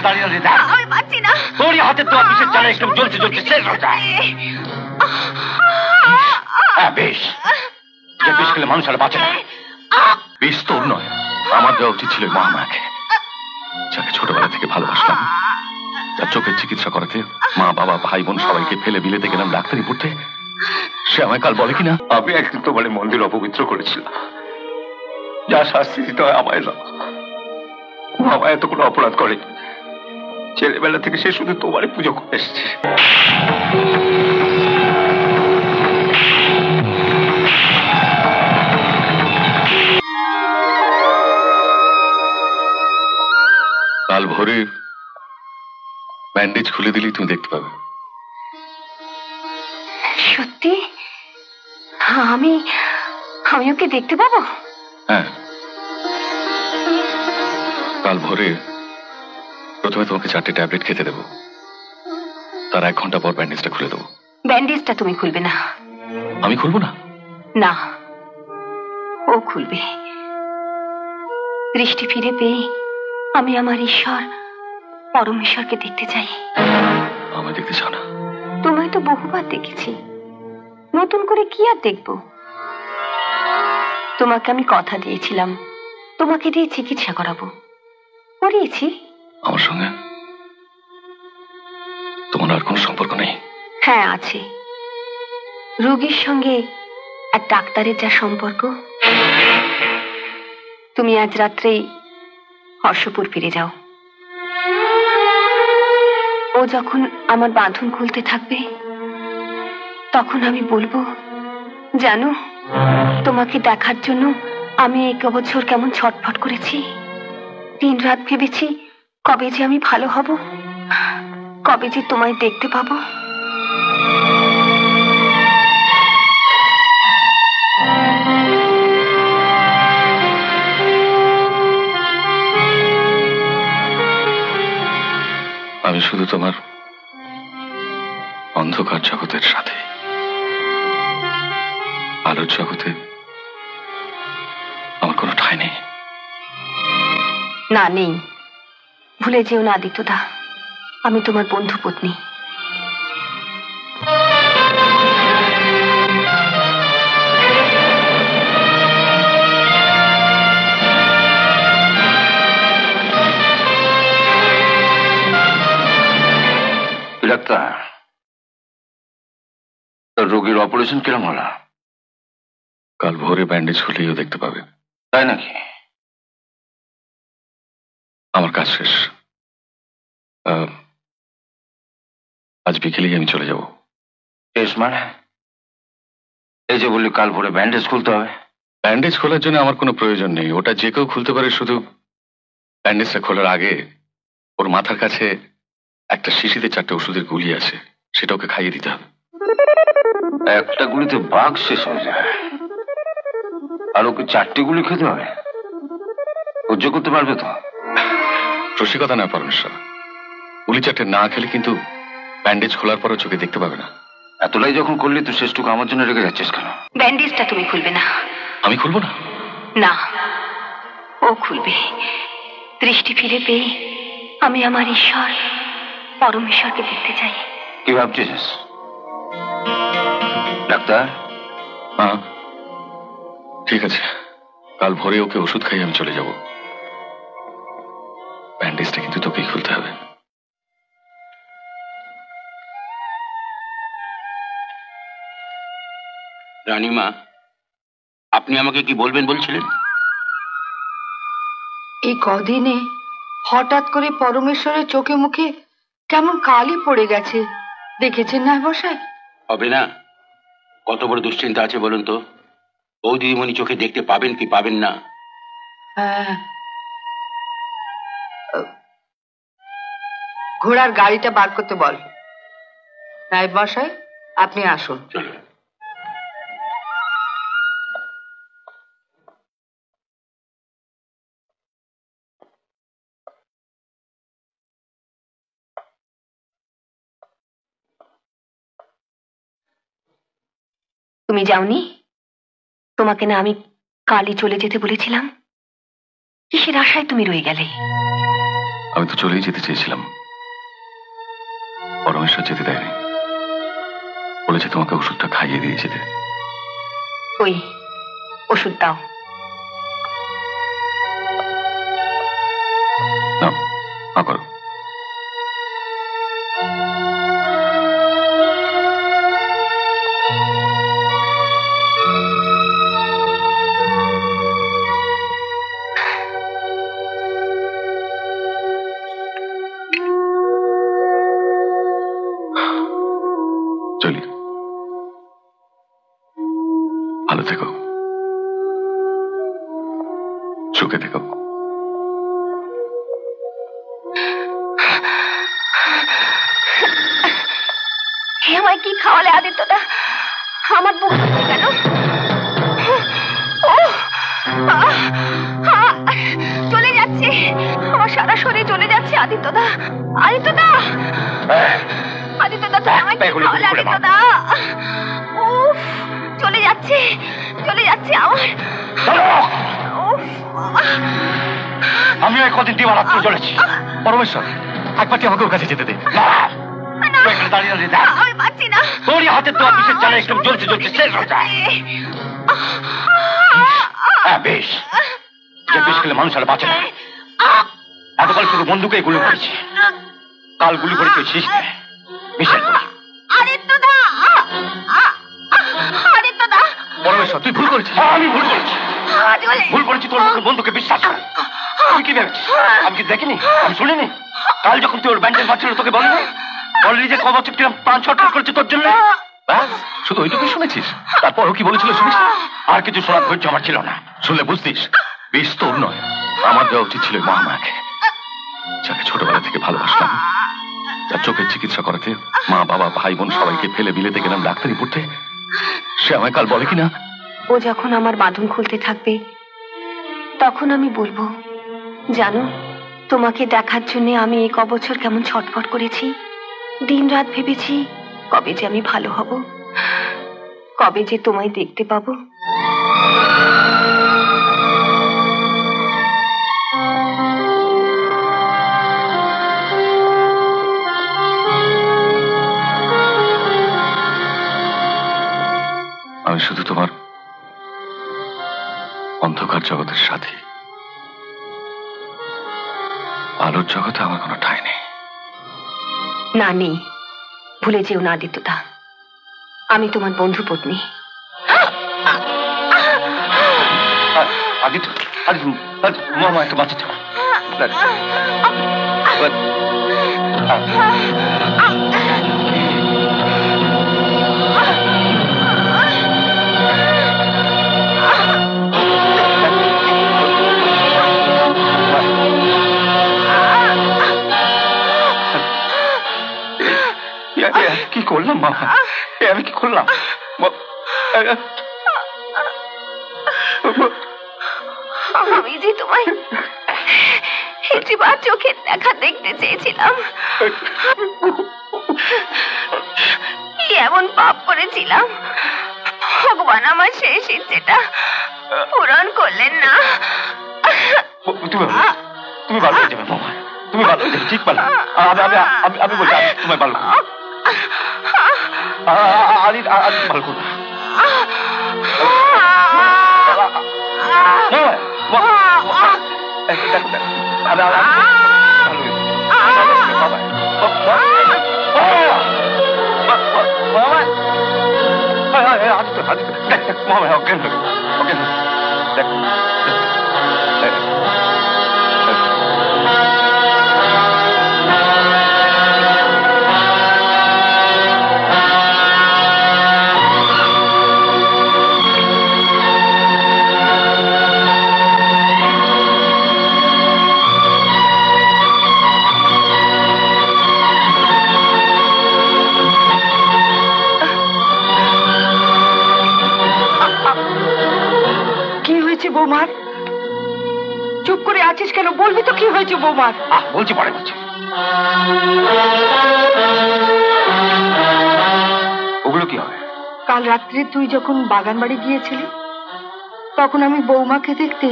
দাঁড়িয়ে দাঁড়িয়ে দেখ। আমি পাচ্ছি না। তোরই হাতে তো বিষের জ্বালা একদম জ্বলতে জ্বলতে শেষ হয়ে যায়। হ্যাঁ বেশ, যে বিষ খেলে মানুষ আর বাঁচে না। বিষ তোর নয়, আমার দেওয়া উচিত ছিল মহামায়াকে, যাকে ছোটবেলা থেকে ভালোবাসলাম, যার চোখের চিকিৎসা করাতে মা বাবা ভাই বোন সবাইকে ফেলে বিলেতে গেলাম ডাক্তারি পড়তে। সে আমায় কাল বলে কিনা আমি একদিন তোমার মন্দির অপবিত্র করেছিলাম, যা শাস্তি দিতে হয় আমায় না। আমায় এত কোনো অপরাধ করে, ছেলেবেলা থেকে সে শুধু তোমারই পুজো করে এসছে। কাল ভোরে ব্যান্ডেজ খুলে দিলেই তুমি দেখতে পাবে। সত্যি? আমি আমি ওকে দেখতে পাবো? হ্যাঁ, কাল ভোরে প্রথমে তোমাকে 4টে ট্যাবলেট খেতে দেবো, তার 1 ঘন্টা পর ব্যান্ডেজটা খুলে দেবো। ব্যান্ডেজটা তুমি খুলবে না। আমি খুলবো না? না, ও খুলবে। দৃষ্টি ফিরে পেয়ে আমি আমার ঈশ্বর পরমেশ্বরকে দেখতে চাই। আমায় দেখতে চাও না? তোমায় তো বহুবার দেখেছি, নতুন করে কি আর দেখবো? তোমাকে আমি কথা দিয়েছিলাম তোমাকে দিয়ে চিকিৎসা করাবো, করিয়েছি। আমার সঙ্গে তোমার আর কোনো সম্পর্ক নেই? হ্যাঁ আছে, রোগীর সঙ্গে আর ডাক্তারের যা সম্পর্ক। তুমি আজ রাত্রেই হর্ষপুর ফিরে যাও। ও যখন আমার বাঁধন খুলতে থাকবে তখন আমি বলবো, জানো তোমাকে দেখার জন্য আমি 1 বছর কেমন ছটফট করেছি। দিন রাত ভেবেছি কবে যে আমি ভালো হব, কবে যে তোমায় দেখতে পাবো। আমি শুধু তোমার অন্ধকার জগতের সাথে, আলোর জগতে আমার কোনো ঠাঁই নেই। না নেই, ভুলে যেও না আদিত্যদা, আমি তোমার বন্ধু পত্নী। ডাক্তার, রোগীর অপারেশন কিরম হলো? কাল ভোরে ব্যান্ডেজ খুলেও দেখতে পাবে। তাই নাকি? আমার কাজ শেষ, আজ বিকেলেই আমি চলে যাব। শেষ মানে? এই যে বললি কাল ভোরে ব্যান্ডেজ খুলতে হবে। ব্যান্ডেজ খোলার জন্য আমার কোনো প্রয়োজন নেই, ওটা যে কেউ খুলতে পারে। শুধু ব্যান্ডেজটা খোলার আগে ওর মাথার কাছে একটা শিশিতে 4টে ওষুধের গুলি আছে, সেটা ওকে খাইয়ে দিতে হবে। একটা গুলিতে বাঘ শেষ হয়ে যায়, আর ওকে 4টে গুলি খেতে হবে? সহ্য করতে পারবে তো? রসিকতা না পরমেশ্বর, গুলি 4টে না খেলে কিন্তু ব্যান্ডেজ খোলার পরও চোখে দেখতে পাবে না। এতটাই যখন করলি তো শেষটুকু আমার জন্য রেখে যাচ্ছিস কেন? ব্যান্ডেজটা তুমি খুলবে না। আমি খুলবো না? না, ও খুলবে। দৃষ্টি ফিরে পেয়ে আমি আমার ঈশ্বর পরমেশ্বরকে দেখতে চাই। কি ভাবছিস ডাক্তার? হ্যাঁ ঠিক আছে, কাল ভোরে ওকে ওষুধ খাইয়ে আমি চলে যাব। ব্যান্ডেজটা কিন্তু তোকেই খুলতে হবে। রানীমা, আপনি আমাকে কি বলবেন বলছিলেন? এই কদিনে হঠাৎ করে পরমেশ্বরের চোখে মুখে কেমন কালি পড়ে গেছে, দেখেছেন না মশাই? হবে না? কত বড় দুশ্চিন্তা আছে বলুন তো। বৌদিদিমণি চোখে দেখতে পাবেন কি পাবেন না? হ্যাঁ, ঘোড়ার গাড়িটা বার করতে বল। নায়েব মশাই, আপনি আসুন। চলুন। তুমি যাওনি? তোমাকে না আমি কালই চলে যেতে বলেছিলাম? কিসের আশায় তুমি রয়ে গেলে? আমি তো চলেই যেতে চেয়েছিলাম, পরমেশ্বর যেতে দেয়নি, বলেছে তোমাকে ওষুধটা খাইয়ে দিয়ে যেতে। ওই ওষুধ দাও। নাও, হা করো। চলি, ভালো থেকো, সুখে থেকো। আমায় কি খাওয়ালে আদিত্যদা? আমার বুক ধরছে কেন? ও চলে যাচ্ছে, আমার সারা শরীর চলে যাচ্ছে আদিত্যদা। আদিত্যদা, আদিত্যদা, তুমি আমায় কি খাওয়ালে আদিত্যদা? উফ, চলে যাচ্ছে, চলে যাচ্ছে আমার। আমি কদিন দিবার রাত্রে চলেছি। পরমেশ্বর, একবারটি আমাকে ওর কাছে যেতে দে। দাঁড়িয়ে দাঁড়িয়ে দেখ, আমি পাচ্ছি না। তোরই হাতে তো অফিসের চালে একদম জ্বলছে জ্বলছে শেষ হয়ে যায়। হ্যাঁ বেশ, যে বেশ খেলে মানুষ আর বাঁচে না। এতকাল শুধু বন্দুকে গুলি করেছি, কাল গুলি করে তুই ছিস বিশেষ। আদিত্যদা, আদিত্যদা, পরমেশ্বর, তুই ভুল করেছিস। আমি ভুল করেছি, ভুল করেছি। তোর মতো বন্ধুকে বিশ্বাস করে তুই কি ভেবেছিস? আমি কি দেখিনি, আমি শুনিনি? কাল যখন তুই ওর ব্যান্ডেজ মারছিল তোকে বলিনি? বললি যে কবচ কিরম প্রাণ ছটফট করেছে তোর জন্য? শুধু ওইটুকুই শুনেছিস? তারপরও কি বলেছিল শুনিস? আর কিছু শোনার ধৈর্য আমার ছিল না। শুনলে বুঝতিস বেশ তোর নয়, আমার দেওয়া উচিত ছিল মহামায়াকে, যাকে ছোটবেলা থেকে ভালোবাসলাম, যার চোখের চিকিৎসা করাতে মা বাবা ভাই বোন সবাইকে ফেলে বিলেতে গেলাম ডাক্তারি পড়তে। সে আমায় কাল বলে কিনা, ও যখন আমার বাঁধন খুলতে থাকবে তখন আমি বলবো, জানো, তোমাকে দেখার জন্য আমি এই কবছর কেমন ছটফট করেছি, দিন রাত ভেবেছি কবে যে আমি ভালো হব, কবে যে তোমায় দেখতে পাবো। আমি শুধু তোমার অন্ধকার জগতের সাথী, আলোর জগতে আমার কোনো ঠাঁই নেই। না, নেই, ভুলে যেও না আদিত্যদা, আমি তোমার বন্ধু পত্নী। আদিত্য, আদিত্য, মহামায়াকে বাঁচাতে হবে। কি করলাম মামা? আমি কি করলাম? আমি যে তোমায় একটিবার চোখের দেখা দেখতে চেয়েছিলাম, কি এমন পাপ করেছিলাম, ভগবান আমার শেষ ইচ্ছেটা পূরণ করলেন না। তুমি ভালো হয়ে যাবে মামা, তুমি ভালো হয়ে যাবে, ঠিক ভালো। আমি বলছি তোমায় ভালো করবো, ভালো করবো। বৌমার চুপ করে আছিস কেন? বলবি তো কি হয়েছে বৌমার? বলছি, পরে বলছি। ওগুলো কি হবে? কাল রাত্রে তুই যখন বাগান বাড়ি গিয়েছিলি তখন আমি বৌমাকে দেখতে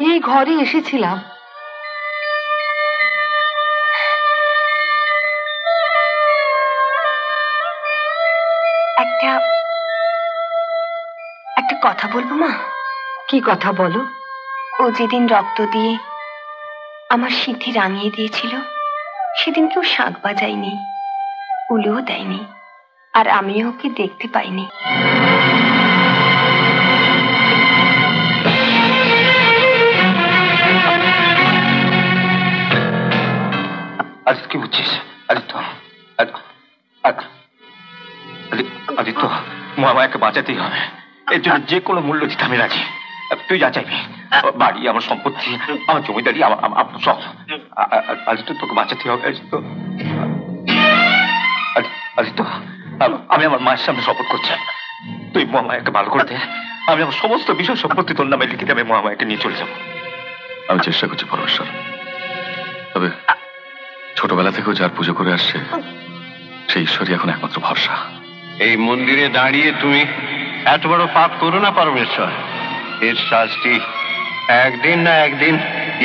এই ঘরে এসেছিলাম। একটা একটা কথা বলবো মা? কি কথা বলো? ও যেদিন রক্ত দিয়ে আমার সিদ্ধি রাঙিয়ে দিয়েছিল, সেদিন কেউ শাঁখ বাজায়নি, উলুও দেয়নি, আর আমিও ওকে দেখতে পাইনি। আজ কি বুঝছিস? আদিত্য, আদিত্য, আমাকে বাঁচাতেই হবে। এর জন্য যে কোনো মূল্য দিতে আমি রাজি। তুই যা চাইবি, বাড়ি, আমার সম্পত্তি, আমার জমিদারি, আমার সব। আদিত্য, তোকে বাঁচাতে হবে। আদিত্য, আমি আমার মায়ের সামনে শপথ করছি, তুই মহামায়াকে ভালো করে দে। আমি আমার সমস্ত বিষয় সম্পত্তি তোর নামে লিখে আমি মহামায়াকে নিয়ে চলে যাবো। আমি চেষ্টা করছি পরমেশ্বর, তবে ছোটবেলা থেকেও যার পুজো করে আসছে সেই ঈশ্বরই এখন একমাত্র ভরসা। এই মন্দিরে দাঁড়িয়ে তুমি এত বড় পাপ করো না পরমেশ্বর। এর শাস্তি একদিন না একদিন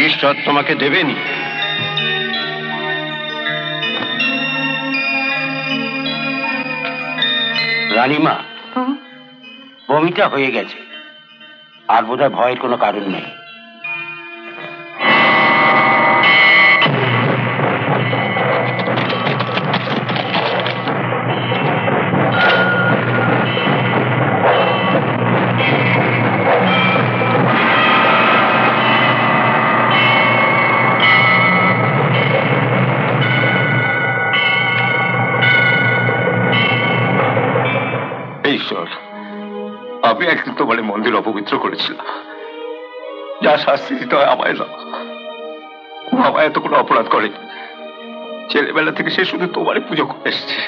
ঈশ্বর তোমাকে দেবেনি। রানীমা, বমিটা হয়ে গেছে, আর বোধহয় ভয়ের কোনো কারণ নেই। ঈশ্বর, আমি একদিন তোমার মন্দির অপবিত্র করেছিলাম, যা শাস্তি দিতে হয় আমায় দাও। আমায় এত কোনো অপরাধ করে, ছেলেবেলা থেকে সে শুধু তোমারই পুজো করে এসছে।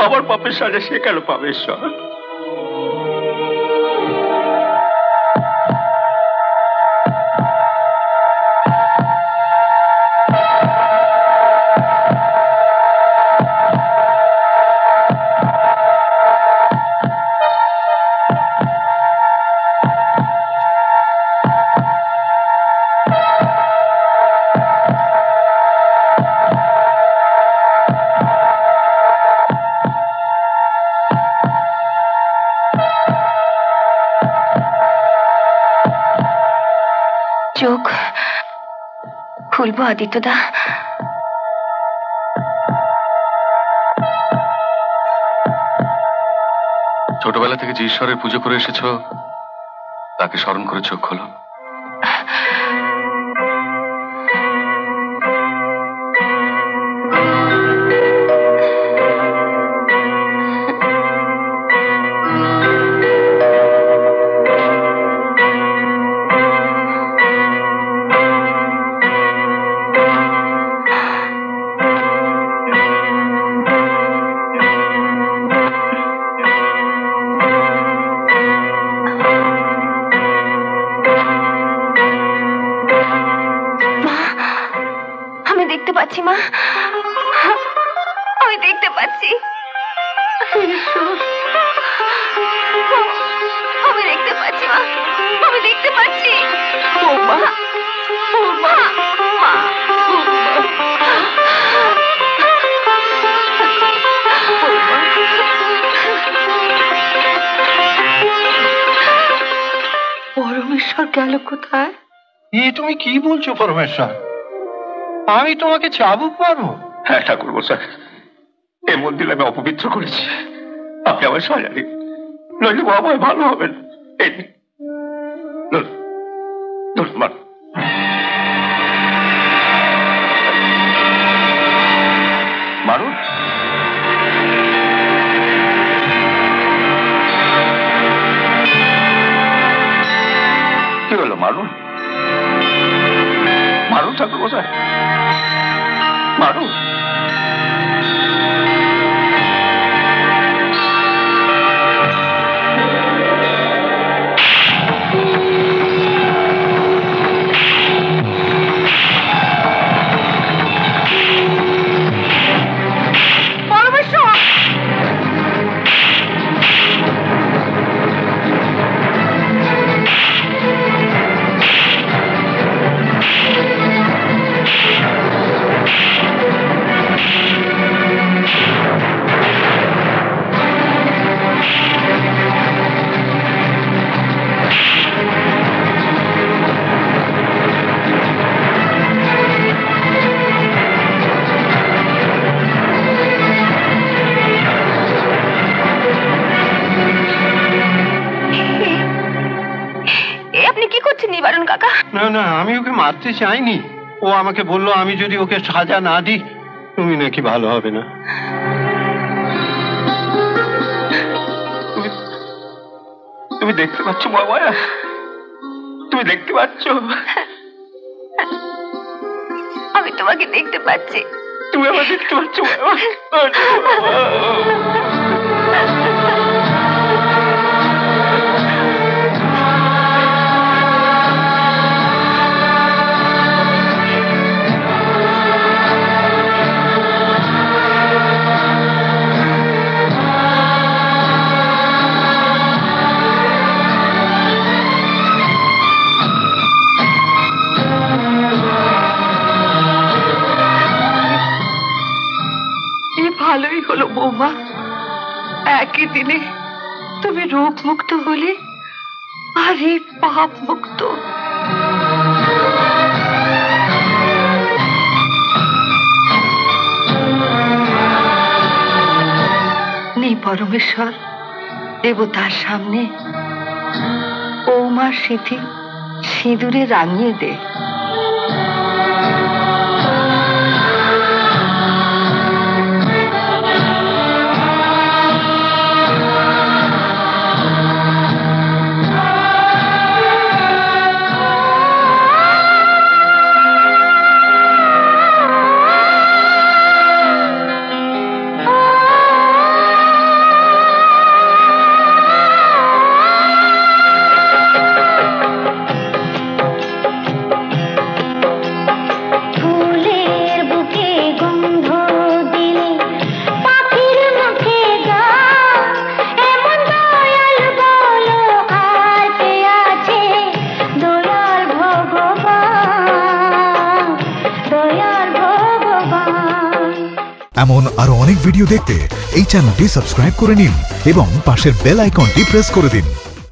আমার পাপের সাজা সে কেন পাবে? ঈশ্বর, চোখ খুলবো আদিত্যদা? ছোটবেলা থেকে যে ঈশ্বরের পুজো করে এসেছো তাকে স্মরণ করে চোখ খোলো। দেখতে পাচ্ছি মা, আমি দেখতে পাচ্ছি, আমি দেখতে পাচ্ছি মা, আমি দেখতে পাচ্ছি। পরমেশ্বর গেল কোথায়? তুমি কি বলছো পরমেশ্বর? আমি তোমাকে চাবুক মারবো? হ্যাঁ ঠাকুর মশাই, এই মন্দির আমি অপবিত্র করেছি, আপনি আমার সাজা দিন, নইলে বাবা ভালো হবে না। মারুন, কি হলো? মারুন, মারুন ঠাকুর মশাই, মারুন। না, আমি ওকে মারতে চাইনি। ও আমাকে বললো আমি যদি ওকে সাজা না দিই তুমি নাকি ভালো হবে না। তুমি দেখতে পাচ্ছ মহামায়া? তুমি দেখতে পাচ্ছ? আমি তোমাকে দেখতে পাচ্ছি। তুমি আমার দেখতে পাচ্ছ মহামায়া? ভালোই হলো বৌমা, একই দিনে তুমি রোগ মুক্ত হলে আর এই পাপ মুক্ত। নেই পরমেশ্বর, দেবতার সামনে বৌমার স্মৃতি সিঁদুরে রাঙিয়ে দে। এমন আরো অনেক ভিডিও দেখতে এই চ্যানেলটি সাবস্ক্রাইব করে নিন এবং পাশের বেল আইকনটি প্রেস করে দিন।